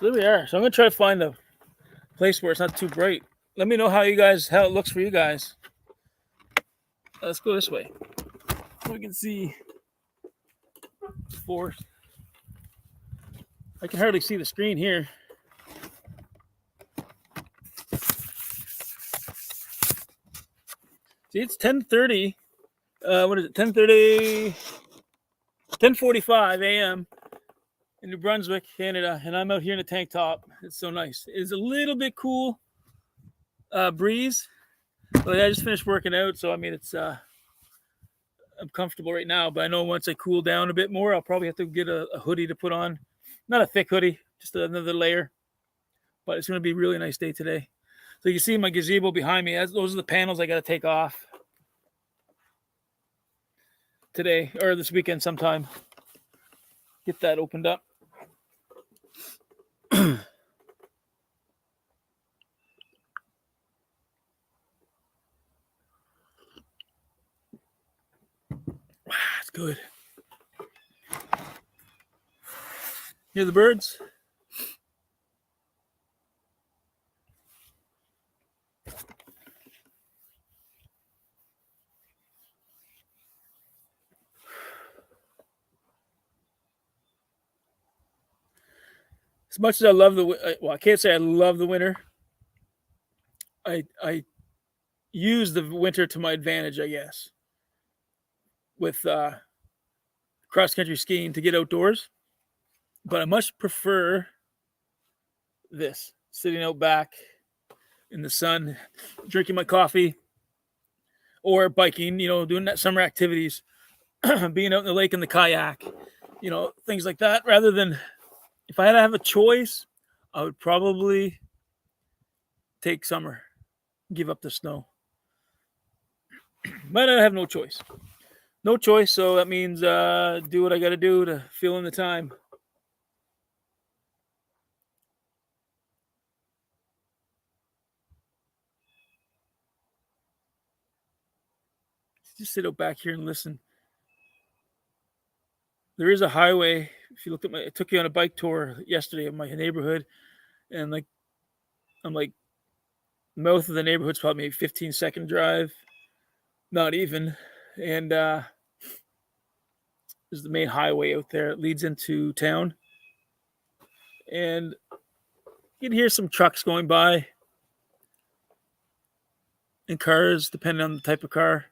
there we are. So I'm gonna try to find a place where it's not too bright. Let me know how it looks for you guys. Let's go this way. We can see the forest. I can hardly see the screen here. See, it's 10:30. What is it? 10:30, 10:45 a.m. in New Brunswick, Canada, and I'm out here in a tank top. It's so nice. It's a little bit cool breeze, but I just finished working out, so I mean it's I'm comfortable right now. But I know once I cool down a bit more, I'll probably have to get a hoodie to put on. Not a thick hoodie, just another layer. But it's going to be a really nice day today. So you can see my gazebo behind me. Those are the panels I got to take off today or this weekend sometime. Get that opened up. It's good. Hear the birds? As much as I love I can't say I love the winter. I use the winter to my advantage, I guess, with cross country skiing to get outdoors. But I much prefer this, sitting out back in the sun, drinking my coffee, or biking, doing that summer activities, being out in the lake in the kayak, things like that. Rather than, if I had to have a choice, I would probably take summer, give up the snow. But I have no choice. No choice, so that means do what I got to do to fill in the time. Just sit out back here and listen. There is a highway. If you looked at I took you on a bike tour yesterday of my neighborhood, and I'm like, mouth of the neighborhood's probably maybe 15-second drive, not even. And there's the main highway out there. It leads into town, and you can hear some trucks going by and cars, depending on the type of car.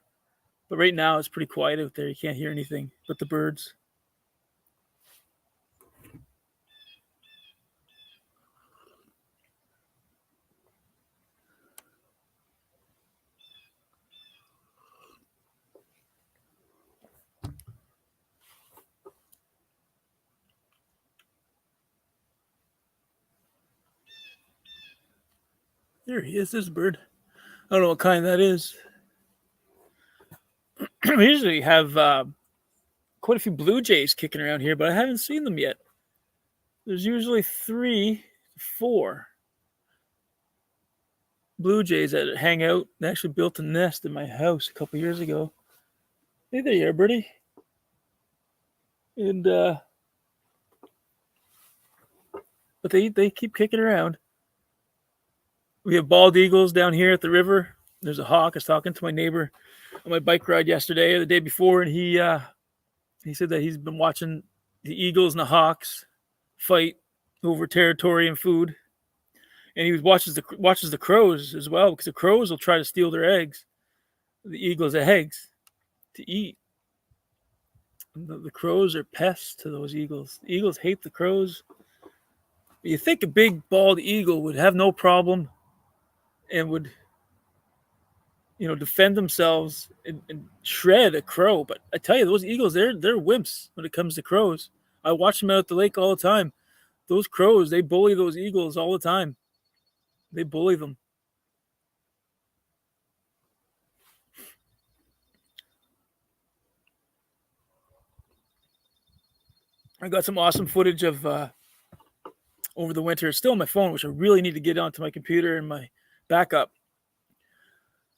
But right now, it's pretty quiet out there. You can't hear anything but the birds. There he is. There's a bird. I don't know what kind that is. We usually have quite a few blue jays kicking around here, but I haven't seen them yet. There's usually 3, 4 blue jays that hang out. They actually built a nest in my house a couple years ago. Hey, there you are, birdie. And but they keep kicking around. We have bald eagles down here at the river. There's a hawk. I was talking to my neighbor on my bike ride yesterday or the day before, and he said that he's been watching the eagles and the hawks fight over territory and food, and he watches the crows as well, because the crows will try to steal their eggs, the eagles' eggs, to eat. The crows are pests to those eagles. The eagles hate the crows. You think a big bald eagle would have no problem and would, defend themselves and shred a crow. But I tell you, those eagles, they're wimps when it comes to crows. I watch them out at the lake all the time. Those crows, they bully those eagles all the time. They bully them. I got some awesome footage of over the winter. It's still on my phone, which I really need to get onto my computer and my backup.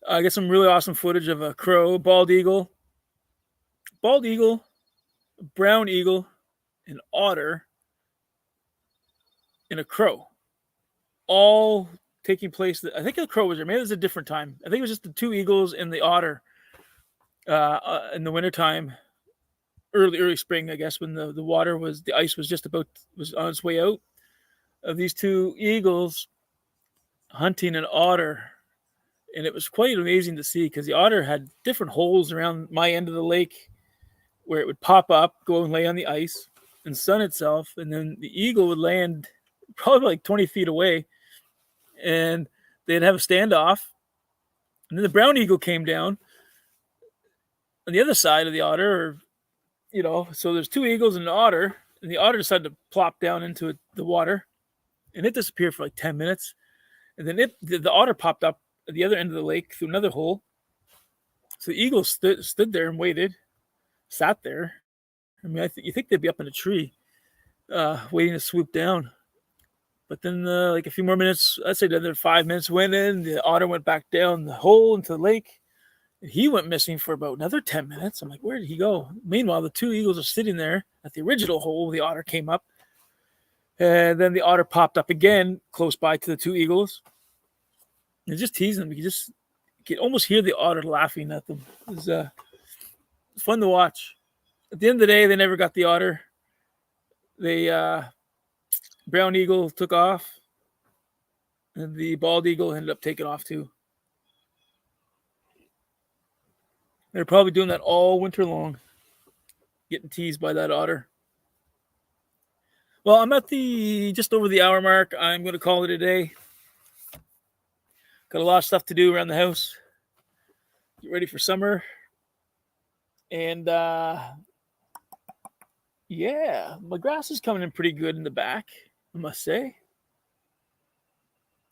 I got some really awesome footage of a crow, bald eagle, brown eagle, an otter, and a crow, all taking place. I think the crow was there. Maybe it was a different time. I think it was just the two eagles and the otter in the wintertime, early spring, I guess, when the ice was was on its way out. Of these two eagles hunting an otter, and it was quite amazing to see because the otter had different holes around my end of the lake where it would pop up, go and lay on the ice and sun itself, and then the eagle would land probably like 20 feet away, and they'd have a standoff, and then the brown eagle came down on the other side of the otter, so there's two eagles and an otter, and the otter decided to plop down into the water, and it disappeared for like 10 minutes, and then the otter popped up at the other end of the lake through another hole. So the eagle stood there and sat there. I mean, you think they'd be up in a tree, waiting to swoop down. But then, like a few more minutes, I'd say another 5 minutes went in. The otter went back down the hole into the lake. And he went missing for about another 10 minutes. I'm like, where did he go? Meanwhile, the two eagles are sitting there at the original hole. The otter came up. And then the otter popped up again close by to the two eagles. And just teasing them. You could almost hear the otter laughing at them. It was fun to watch. At the end of the day, they never got the otter. Brown eagle took off, and the bald eagle ended up taking off too. They're probably doing that all winter long, getting teased by that otter. Well, I'm at just over the hour mark. I'm going to call it a day. Got a lot of stuff to do around the house. Get ready for summer. And yeah, my grass is coming in pretty good in the back, I must say.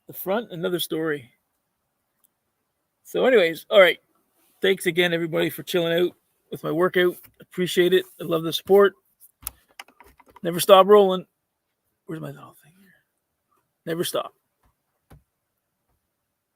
The front, another story. So anyways, all right. Thanks again, everybody, for chilling out with my workout. Appreciate it. I love the support. Never stop rolling. Where's my little thing here? Never stop.